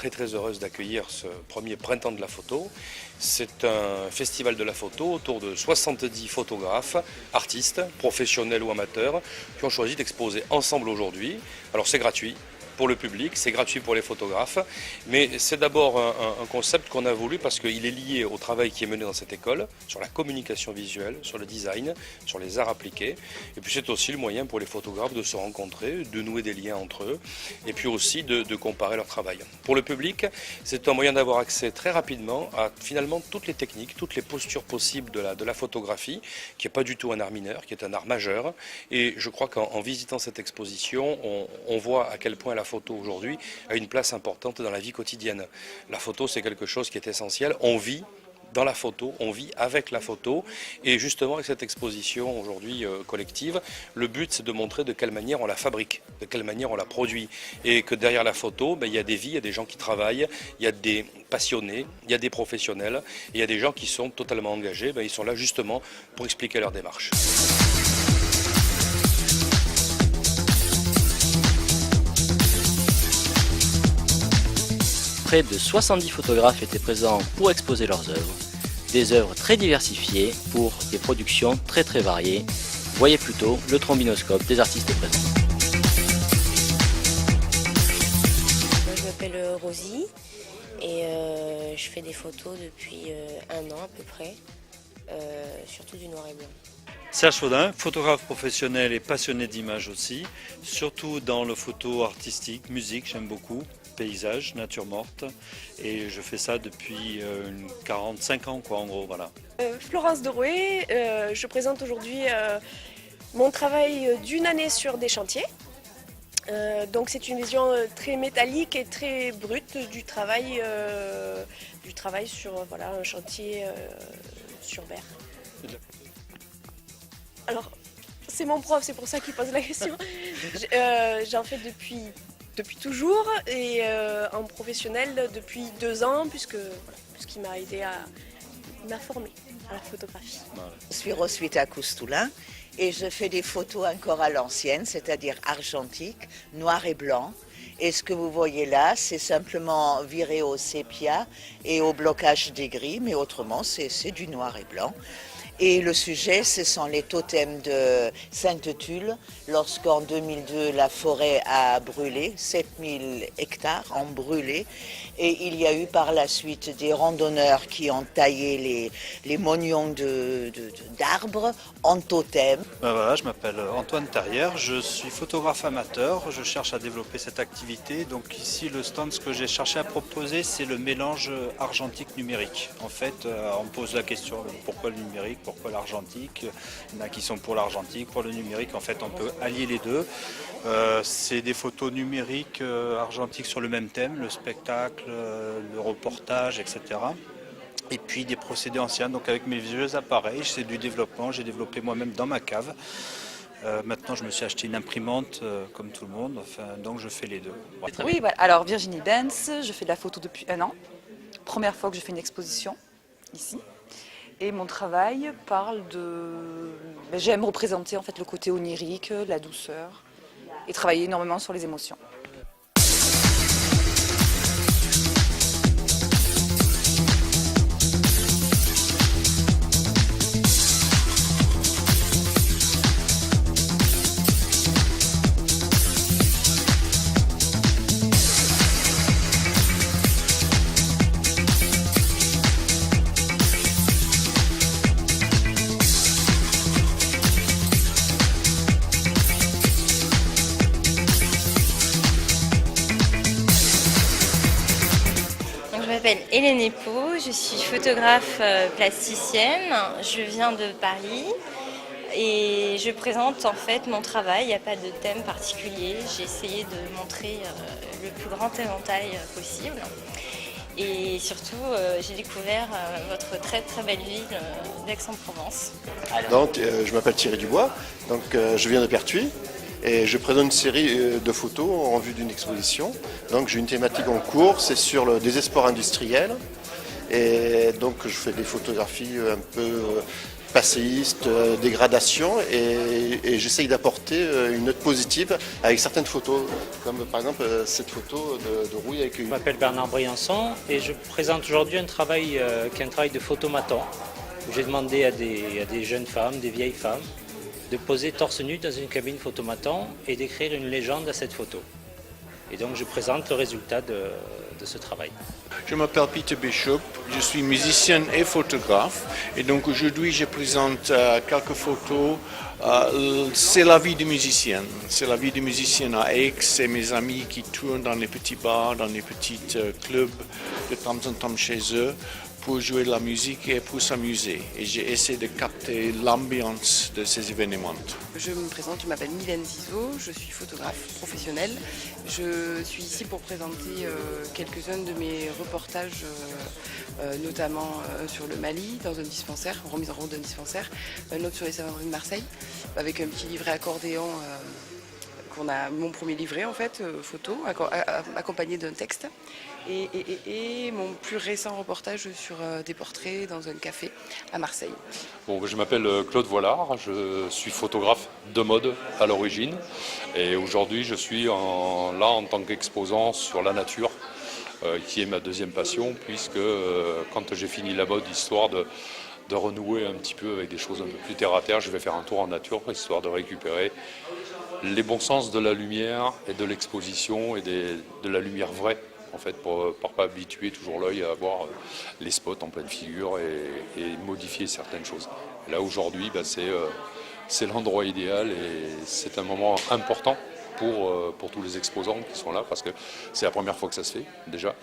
très très heureuse d'accueillir ce premier printemps de la photo. C'est un festival de la photo autour de 70 photographes, artistes, professionnels ou amateurs, qui ont choisi d'exposer ensemble aujourd'hui. Alors c'est gratuit pour le public, c'est gratuit pour les photographes, mais c'est d'abord un concept qu'on a voulu parce qu'il est lié au travail qui est mené dans cette école, sur la communication visuelle, sur le design, sur les arts appliqués, et puis c'est aussi le moyen pour les photographes de se rencontrer, de nouer des liens entre eux, et puis aussi de comparer leur travail. Pour le public, c'est un moyen d'avoir accès très rapidement à finalement toutes les techniques, toutes les postures possibles de la photographie, qui n'est pas du tout un art mineur, qui est un art majeur, et je crois qu'en visitant cette exposition, on voit à quel point la photo aujourd'hui a une place importante dans la vie quotidienne. La photo, c'est quelque chose qui est essentiel. On vit dans la photo, on vit avec la photo, et justement avec cette exposition aujourd'hui collective, le but c'est de montrer de quelle manière on la fabrique, de quelle manière on la produit, et que derrière la photo, il y a des vies, il y a des gens qui travaillent, il y a des passionnés, il y a des professionnels, et il y a des gens qui sont totalement engagés, ils sont là justement pour expliquer leur démarche. Près de 70 photographes étaient présents pour exposer leurs œuvres. Des œuvres très diversifiées pour des productions très très variées. Voyez plutôt le trombinoscope des artistes présents. Je m'appelle Rosie et je fais des photos depuis un an à peu près, surtout du noir et blanc. Serge Faudin, photographe professionnel et passionné d'images aussi, surtout dans le photo artistique, musique, j'aime beaucoup, paysage, nature morte, et je fais ça depuis 45 ans en gros, voilà. Florence Derouet, je présente aujourd'hui mon travail d'une année sur des chantiers. Donc c'est une vision très métallique et très brute du travail sur un chantier sur berre. Alors, c'est mon prof, c'est pour ça qu'il pose la question. J'en fais depuis toujours et en professionnel depuis 2 ans puisqu'il m'a aidé m'a formé à la photographie. Je suis Roswitha Coustoulin et je fais des photos encore à l'ancienne, c'est-à-dire argentiques, noir et blanc. Et ce que vous voyez là, c'est simplement viré au sépia et au blocage des gris, mais autrement c'est du noir et blanc. Et le sujet, ce sont les totems de Sainte-Tulle, lorsqu'en 2002, la forêt a brûlé, 7000 hectares ont brûlé. Et il y a eu par la suite des randonneurs qui ont taillé les mognons d'arbres en totems. Voilà, je m'appelle Antoine Terrière, je suis photographe amateur, je cherche à développer cette activité. Donc ici, le stand, ce que j'ai cherché à proposer, c'est le mélange argentique-numérique. En fait, on pose la question, pourquoi le numérique, pourquoi l'argentique? Il y en a qui sont pour l'argentique, pour le numérique. En fait, on peut allier les deux. C'est des photos numériques, argentiques sur le même thème, le spectacle, le reportage, etc. Et puis des procédés anciens, donc avec mes vieux appareils, c'est du développement, j'ai développé moi-même dans ma cave. Maintenant, je me suis acheté une imprimante comme tout le monde, donc je fais les deux. Oui, voilà. Alors Virginie Benz, je fais de la photo depuis 1 an. Première fois que je fais une exposition ici. Et mon travail parle de... J'aime représenter en fait le côté onirique, la douceur, et travailler énormément sur les émotions. Je m'appelle Hélène Epo, je suis photographe plasticienne, je viens de Paris et je présente en fait mon travail, il n'y a pas de thème particulier, j'ai essayé de montrer le plus grand éventail possible et surtout j'ai découvert votre très très belle ville d'Aix-en-Provence. Donc je m'appelle Thierry Dubois, donc je viens de Pertuis. Et je présente une série de photos en vue d'une exposition. Donc j'ai une thématique en cours, c'est sur le désespoir industriel. Et donc je fais des photographies un peu passéiste, dégradation, et j'essaye d'apporter une note positive avec certaines photos, comme par exemple cette photo de Rouille avec une... Je m'appelle Bernard Briançon et je présente aujourd'hui un travail qui est un travail de photomaton. J'ai demandé à des jeunes femmes, des vieilles femmes, de poser torse nu dans une cabine photomaton et d'écrire une légende à cette photo. Et donc je présente le résultat de ce travail. Je m'appelle Peter Bishop, je suis musicien et photographe et donc aujourd'hui je présente quelques photos. C'est la vie du musicien. C'est la vie du musicien à Aix, c'est mes amis qui tournent dans les petits bars, dans les petits clubs de temps en temps chez eux pour jouer de la musique et pour s'amuser. Et j'ai essayé de capter l'ambiance de ces événements. Je me présente, je m'appelle Mylène Zizot, je suis photographe professionnelle. Je suis ici pour présenter quelques-uns de mes reportages, notamment sur le Mali, dans un dispensaire, remise en route d'un dispensaire, un autre sur les savonneries de Marseille, avec un petit livret accordéon qu'on a, mon premier livret en fait, photo, accompagné d'un texte. Et mon plus récent reportage sur des portraits dans un café à Marseille. Bon, je m'appelle Claude Voilard, je suis photographe de mode à l'origine et aujourd'hui je suis là en tant qu'exposant sur la nature qui est ma deuxième passion puisque quand j'ai fini la mode, histoire de renouer un petit peu avec des choses un peu plus terre à terre, je vais faire un tour en nature histoire de récupérer les bons sens de la lumière et de l'exposition et de la lumière vraie. En fait, pour ne pas habituer toujours l'œil à voir les spots en pleine figure et modifier certaines choses. Là, aujourd'hui, c'est l'endroit idéal et c'est un moment important pour tous les exposants qui sont là, parce que c'est la première fois que ça se fait, déjà,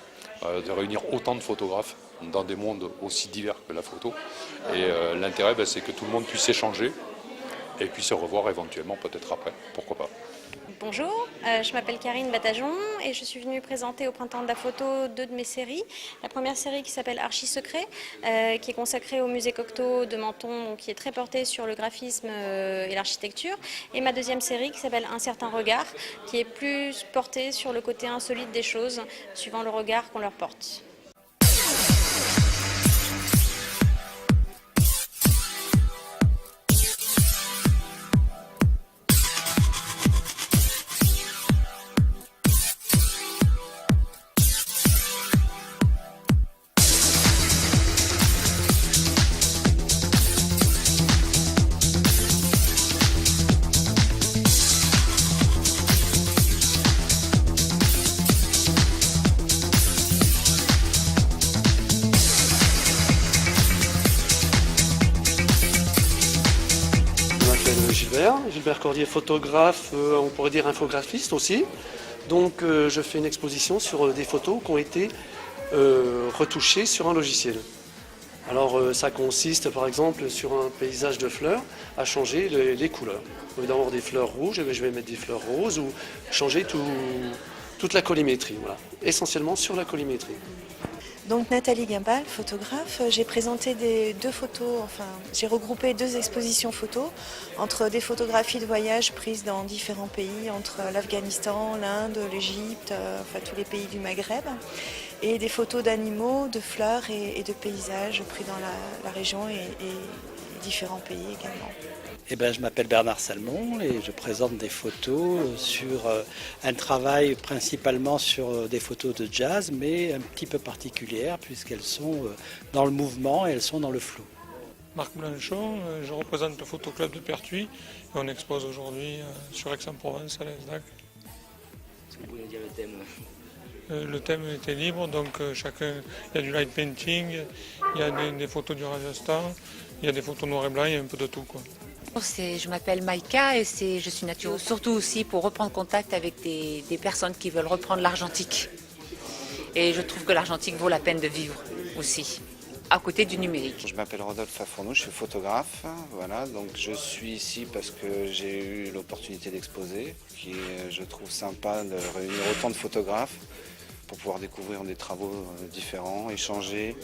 de réunir autant de photographes dans des mondes aussi divers que la photo. Et l'intérêt, c'est que tout le monde puisse échanger et puis se revoir éventuellement, peut-être après, pourquoi pas. Bonjour, je m'appelle Karine Batajon et je suis venue présenter au Printemps de la Photo 2 de mes séries. La première série qui s'appelle Archi-Secret, qui est consacrée au musée Cocteau de Menton, donc qui est très portée sur le graphisme et l'architecture. Et ma deuxième série qui s'appelle Un certain regard, qui est plus portée sur le côté insolite des choses, suivant le regard qu'on leur porte. Gilbert Cordier, photographe, on pourrait dire infographiste aussi. Donc je fais une exposition sur des photos qui ont été retouchées sur un logiciel. Alors ça consiste par exemple sur un paysage de fleurs à changer les couleurs. Au lieu d'avoir des fleurs rouges, je vais mettre des fleurs roses ou changer toute la collimétrie. Voilà. Essentiellement sur la collimétrie. Donc Nathalie Guimbal, photographe, j'ai présenté j'ai regroupé 2 expositions photos entre des photographies de voyage prises dans différents pays, entre l'Afghanistan, l'Inde, l'Égypte, tous les pays du Maghreb, et des photos d'animaux, de fleurs et de paysages pris dans la région et différents pays également. Je m'appelle Bernard Salmon et je présente des photos sur un travail principalement sur des photos de jazz, mais un petit peu particulières puisqu'elles sont dans le mouvement et elles sont dans le flou. Marc Blanchon, je représente le Photoclub de Pertuis et on expose aujourd'hui sur Aix-en-Provence à l'ESDAC. Est-ce que vous pouvez nous dire le thème ? Le thème était libre, donc il y a du light painting, il y a des photos du radiostar, il y a des photos noir et blanc, il y a un peu de tout, quoi. Je m'appelle Maïka et je suis naturiste, surtout aussi pour reprendre contact avec des personnes qui veulent reprendre l'argentique. Et je trouve que l'argentique vaut la peine de vivre aussi, à côté du numérique. Je m'appelle Rodolphe Fafourneau, je suis photographe. Voilà, donc je suis ici parce que j'ai eu l'opportunité d'exposer, qui est, je trouve sympa de réunir autant de photographes pour pouvoir découvrir des travaux différents, échanger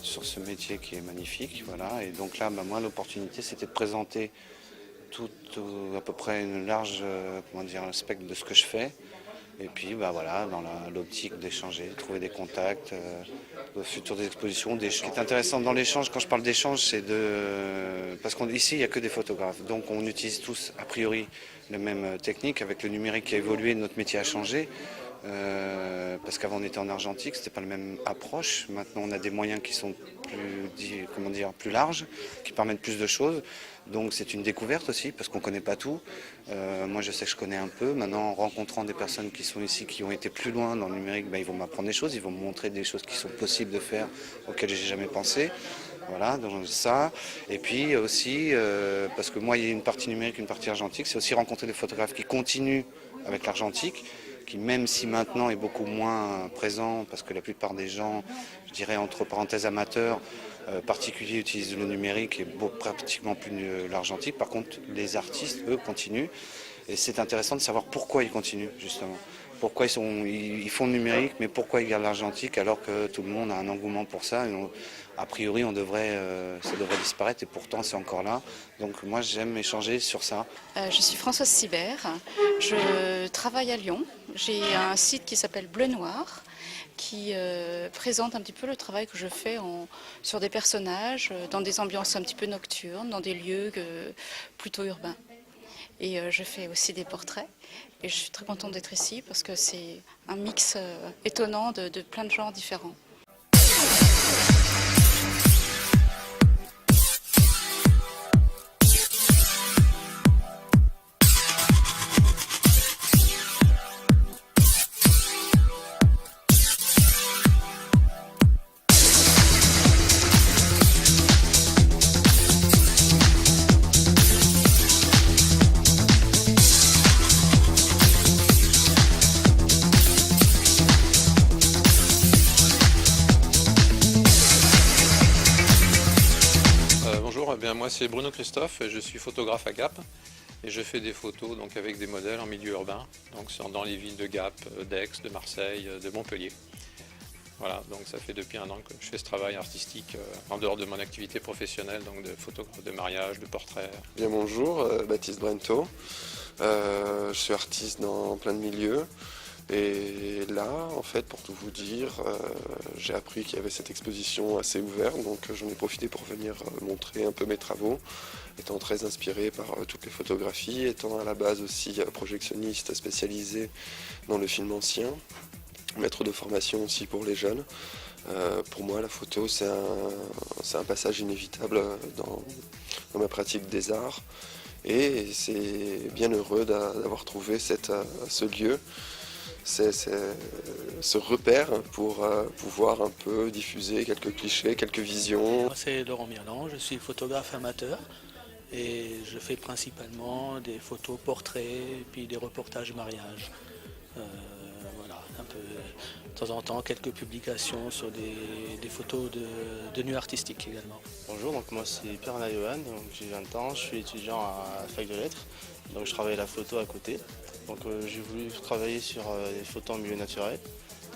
sur ce métier qui est magnifique. Voilà. Et donc là, moi, l'opportunité, c'était de présenter à peu près une large spectre de ce que je fais, Et puis voilà, dans l'optique d'échanger, trouver des contacts, au futur des expositions, d'échanges. Ce qui est intéressant dans l'échange, quand je parle d'échange, c'est parce qu'ici il n'y a que des photographes. Donc on utilise tous a priori les mêmes techniques. Avec le numérique qui a évolué, notre métier a changé. Parce qu'avant on était en argentique, c'était pas la même approche. Maintenant on a des moyens qui sont plus larges, qui permettent plus de choses. Donc c'est une découverte aussi, parce qu'on ne connaît pas tout. Moi je sais que je connais un peu. Maintenant en rencontrant des personnes qui sont ici, qui ont été plus loin dans le numérique, ils vont m'apprendre des choses, ils vont me montrer des choses qui sont possibles de faire, auxquelles j'ai jamais pensé. Voilà, donc ça. Et puis aussi, parce que moi il y a une partie numérique, une partie argentique, c'est aussi rencontrer des photographes qui continuent avec l'argentique, qui même si maintenant est beaucoup moins présent, parce que la plupart des gens, je dirais entre parenthèses amateurs, particuliers utilisent le numérique et pratiquement plus l'argentique. Par contre, les artistes, eux, continuent. Et c'est intéressant de savoir pourquoi ils continuent, justement. Pourquoi ils font le numérique, mais pourquoi ils gardent l'argentique alors que tout le monde a un engouement pour ça. A priori, ça devrait disparaître et pourtant c'est encore là. Donc moi j'aime échanger sur ça. Je suis Françoise Sibert, je travaille à Lyon. J'ai un site qui s'appelle Bleu Noir qui présente un petit peu le travail que je fais sur des personnages, dans des ambiances un petit peu nocturnes, dans des lieux plutôt urbains. Et je fais aussi des portraits. Et je suis très contente d'être ici parce que c'est un mix étonnant de plein de genres différents. Moi c'est Bruno Christophe, je suis photographe à Gap et je fais des photos donc, avec des modèles en milieu urbain, donc dans les villes de Gap, d'Aix, de Marseille, de Montpellier. Voilà, donc ça fait depuis 1 an que je fais ce travail artistique en dehors de mon activité professionnelle, donc de photographe de mariage, de portrait. Bien bonjour, Baptiste Brento, je suis artiste dans plein de milieux. Et là, en fait, pour tout vous dire, j'ai appris qu'il y avait cette exposition assez ouverte, donc j'en ai profité pour venir montrer un peu mes travaux, étant très inspiré par toutes les photographies, étant à la base aussi projectionniste spécialisé dans le film ancien, maître de formation aussi pour les jeunes. Pour moi, la photo, c'est un passage inévitable dans ma pratique des arts, et c'est bien heureux d'avoir trouvé ce lieu. C'est ce repère pour pouvoir un peu diffuser quelques clichés, quelques visions. Moi c'est Laurent Mirland, je suis photographe amateur et je fais principalement des photos portraits et puis des reportages mariage. Voilà, un peu de temps en temps quelques publications sur des photos de nuit artistique également. Bonjour, donc moi c'est Pierre Johan, j'ai 20 ans, je suis étudiant à la fac de lettres, donc je travaille la photo à côté. Donc j'ai voulu travailler sur des photos en milieu naturel.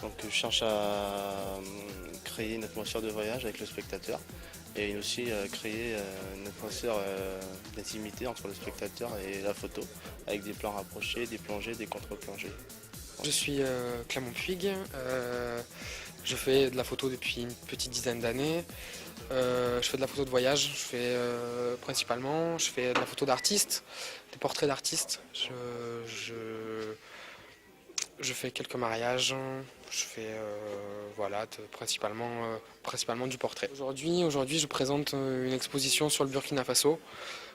Donc je cherche à créer une atmosphère de voyage avec le spectateur et aussi créer une atmosphère d'intimité entre le spectateur et la photo avec des plans rapprochés, des plongées, des contre-plongées. Je suis Clément Puig, je fais de la photo depuis une petite dizaine d'années. Je fais de la photo de voyage, je fais de la photo d'artistes, des portraits d'artistes. Je fais quelques mariages, je fais principalement du portrait. Aujourd'hui, je présente une exposition sur le Burkina Faso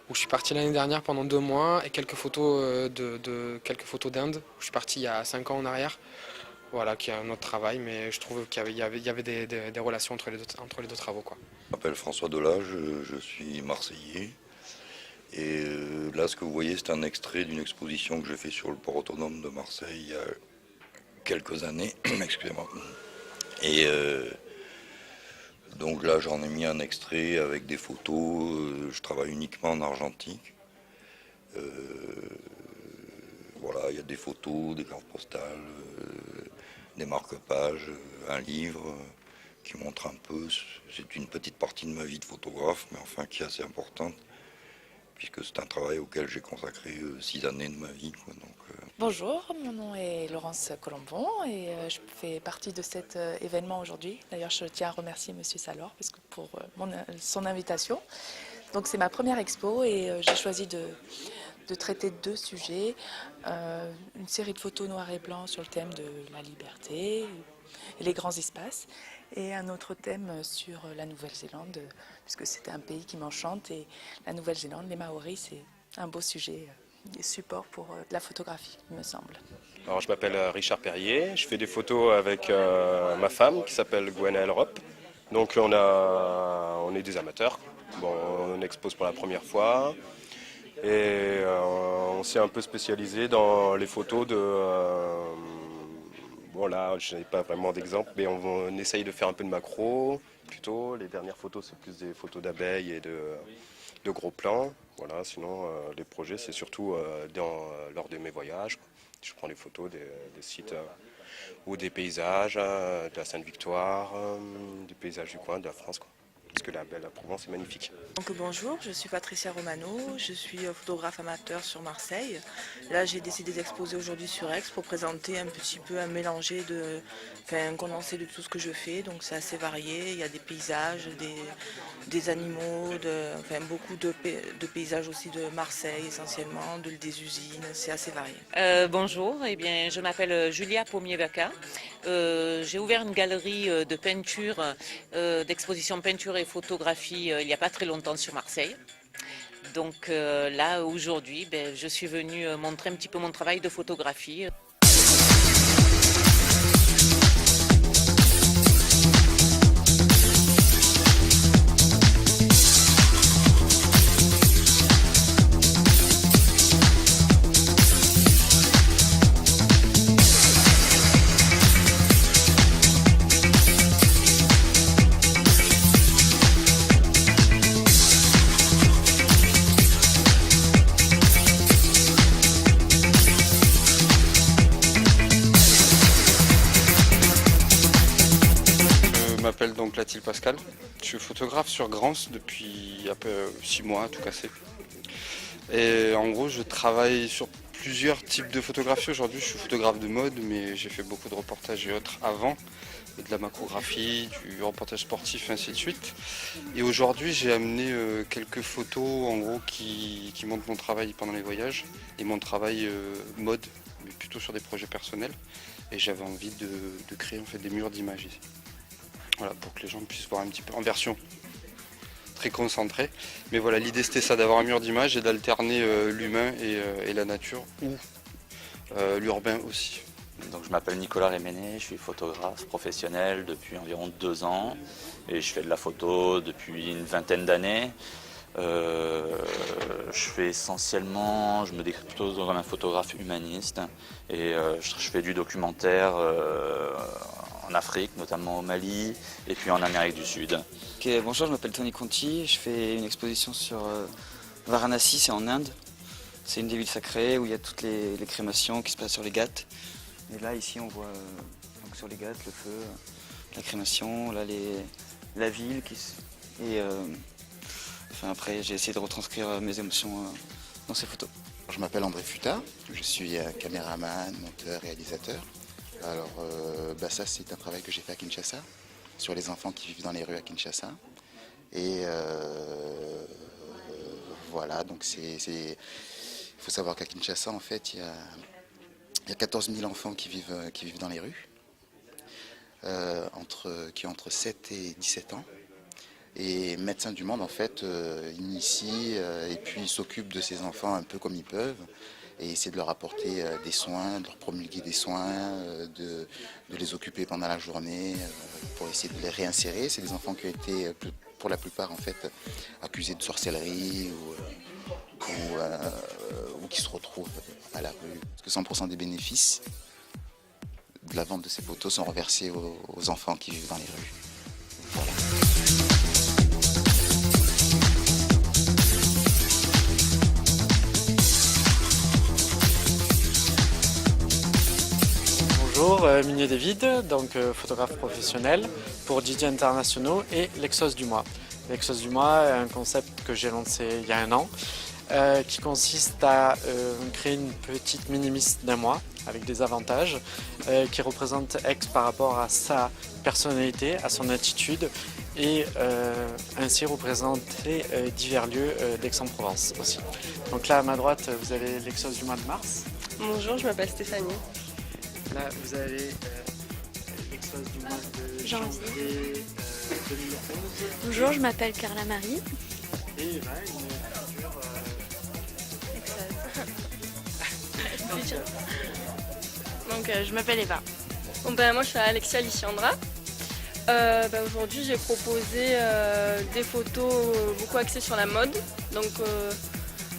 où je suis parti l'année dernière pendant 2 mois et quelques photos d'Inde où je suis parti il y a 5 ans en arrière. Voilà, qui est un autre travail, mais je trouve qu'il y avait des relations entre les deux travaux, quoi. Je m'appelle François Delage, je suis marseillais. Et là, ce que vous voyez, c'est un extrait d'une exposition que j'ai fait sur le port autonome de Marseille il y a quelques années. Excusez-moi. Et donc là, j'en ai mis un extrait avec des photos. Je travaille uniquement en argentique. Voilà, il y a des photos, des cartes postales, des marque-pages, un livre qui montre un peu, c'est une petite partie de ma vie de photographe, mais enfin qui est assez importante. puisque c'est un travail auquel j'ai consacré 6 années de ma vie, quoi. Donc, Bonjour, mon nom est Laurence Colombon et je fais partie de cet événement aujourd'hui. D'ailleurs, je tiens à remercier Monsieur Salor parce que pour son invitation. Donc c'est ma première expo et j'ai choisi de traiter 2 sujets. Une série de photos noir et blanc sur le thème de la liberté et les grands espaces. Et un autre thème sur la Nouvelle-Zélande, puisque c'est un pays qui m'enchante. Et la Nouvelle-Zélande, les Maoris, c'est un beau sujet, support pour de la photographie, il me semble. Alors, je m'appelle Richard Perrier, je fais des photos avec ma femme qui s'appelle Gwenaëlle Rupp. Donc on est des amateurs. Bon, on expose pour la première fois et on s'est un peu spécialisé dans les photos de... bon là, je n'ai pas vraiment d'exemple, mais on essaye de faire un peu de macro plutôt. Les dernières photos, c'est plus des photos d'abeilles et de gros plans. Voilà, sinon, les projets, c'est surtout lors de mes voyages. Je prends les photos des sites ou des paysages, de la Sainte-Victoire, du paysage du coin, de la France, quoi. Parce que la Provence est magnifique. Donc, bonjour, je suis Patricia Romano, je suis photographe amateur sur Marseille. Là, j'ai décidé d'exposer aujourd'hui sur Aix pour présenter un petit peu un mélangé un condensé de tout ce que je fais. Donc c'est assez varié, il y a des paysages, des animaux, beaucoup de paysages aussi de Marseille essentiellement, des usines, c'est assez varié. Bonjour, je m'appelle Julia Pommier-Vaca. J'ai ouvert une galerie de peinture, d'exposition peinture et photographie il n'y a pas très longtemps sur Marseille. Donc là, aujourd'hui, je suis venue montrer un petit peu mon travail de photographie. Je m'appelle donc Latil Pascal, je suis photographe sur Grance depuis un peu 6 mois, tout cassé. Et en gros, je travaille sur plusieurs types de photographies. Aujourd'hui, je suis photographe de mode, mais j'ai fait beaucoup de reportages et autres avant, de la macrographie, du reportage sportif, ainsi de suite. Et aujourd'hui, j'ai amené quelques photos en gros qui montrent mon travail pendant les voyages et mon travail mode, mais plutôt sur des projets personnels. Et j'avais envie de créer en fait des murs d'images ici. Voilà, pour que les gens puissent voir un petit peu en version très concentrée. Mais voilà, l'idée c'était ça, d'avoir un mur d'images et d'alterner l'humain et la nature, ou l'urbain aussi. Donc, je m'appelle Nicolas Réméné, je suis photographe professionnel depuis environ 2 ans et je fais de la photo depuis une vingtaine d'années. Je fais essentiellement, je me décris plutôt comme un photographe humaniste et je fais du documentaire en Afrique, notamment au Mali et puis en Amérique du Sud. Okay, bonjour, je m'appelle Tony Conti, je fais une exposition sur Varanasi, c'est en Inde. C'est une des villes sacrées où il y a toutes les crémations qui se passent sur les Ghats. Et là, ici, on voit donc sur les Ghats le feu, la crémation, là, la ville. Après, j'ai essayé de retranscrire mes émotions dans ces photos. Je m'appelle André Futa, je suis caméraman, monteur, réalisateur. Alors, ça, c'est un travail que j'ai fait à Kinshasa, sur les enfants qui vivent dans les rues à Kinshasa. Et voilà, donc il faut savoir qu'à Kinshasa, en fait, il y a 14 000 enfants qui vivent dans les rues, qui ont entre 7 et 17 ans. Et Médecins du Monde, en fait, initie et puis s'occupe de ces enfants un peu comme ils peuvent et essaie de leur apporter des soins, de leur promulguer des soins, de les occuper pendant la journée pour essayer de les réinsérer. C'est des enfants qui ont été, pour la plupart, en fait, accusés de sorcellerie ou qui se retrouvent à la rue. Parce que 100% des bénéfices de la vente de ces photos sont reversés aux enfants qui vivent dans les rues. Voilà. Bonjour, Migné David, donc photographe professionnel pour Didier Internationaux et l'Exos du mois. L'Exos du mois est un concept que j'ai lancé il y a 1 an qui consiste à créer une petite mini-miss d'un mois avec des avantages qui représente Aix par rapport à sa personnalité, à son attitude et ainsi représenter divers lieux d'Aix-en-Provence aussi. Donc là à ma droite vous avez l'Exos du mois de mars. Bonjour, je m'appelle Stéphanie. Là vous avez l'Exos du mois de janvier 2011. Bonjour, je m'appelle Carla Marie. Et une future Donc je m'appelle Eva. Bon, moi je suis Alexia Liciandra. Aujourd'hui j'ai proposé des photos beaucoup axées sur la mode, donc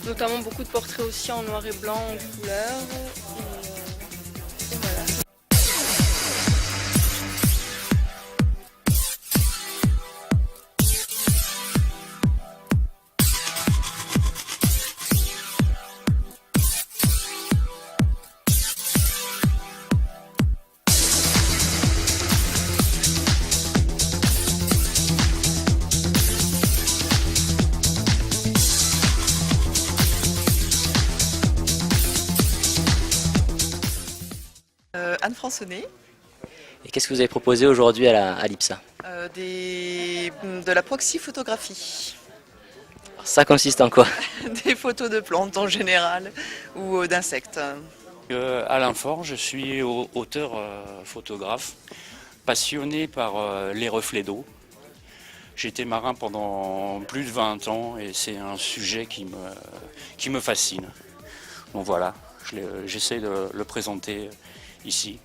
notamment beaucoup de portraits aussi en noir et blanc, en couleur. Et voilà. Anne Fransonnet. Et qu'est-ce que vous avez proposé aujourd'hui à l'IPSA? De la proxy photographie. Alors, ça consiste en quoi? Des photos de plantes en général ou d'insectes. Alain Faure, je suis auteur photographe, passionné par les reflets d'eau. J'ai été marin pendant plus de 20 ans et c'est un sujet qui me fascine. Donc voilà, j'essaie de le présenter ici.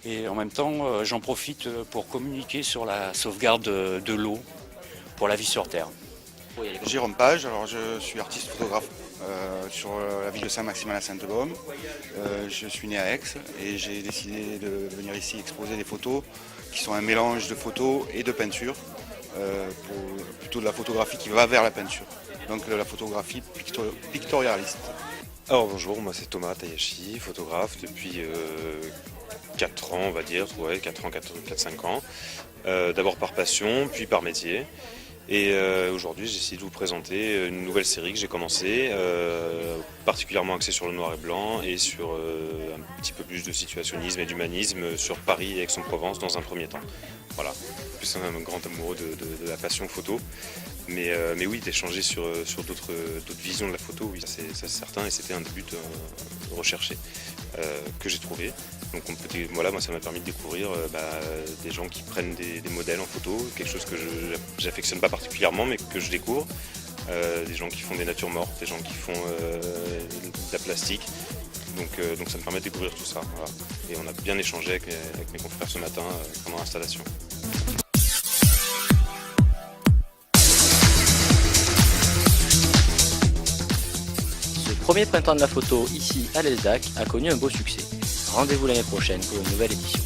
Et en même temps, j'en profite pour communiquer sur la sauvegarde de l'eau pour la vie sur Terre. Jérôme Page, alors je suis artiste photographe sur la ville de Saint-Maximin à Sainte-Baume. Je suis né à Aix et j'ai décidé de venir ici exposer des photos qui sont un mélange de photos et de peinture, plutôt de la photographie qui va vers la peinture, donc de la photographie pictorialiste. Alors bonjour, moi c'est Thomas Tayashi, photographe depuis 4 ans on va dire, ouais, 4-5 ans. D'abord par passion, puis par métier. Et aujourd'hui j'ai essayé de vous présenter une nouvelle série que j'ai commencée, particulièrement axée sur le noir et blanc et sur un petit peu plus de situationnisme et d'humanisme sur Paris et Aix-en-Provence dans un premier temps. Voilà, plus un grand amoureux de la passion photo. Mais oui, d'échanger sur d'autres visions de la photo, oui, ça c'est certain, et c'était un des buts recherchés que j'ai trouvé. Donc voilà, moi ça m'a permis de découvrir des gens qui prennent des modèles en photo, quelque chose que j'affectionne pas particulièrement mais que je découvre. Des gens qui font des natures mortes, des gens qui font de la plastique. Donc ça me permet de découvrir tout ça. Voilà. Et on a bien échangé avec mes confrères ce matin pendant l'installation. Le premier printemps de la photo ici à l'Elzac a connu un beau succès. Rendez-vous l'année prochaine pour une nouvelle édition.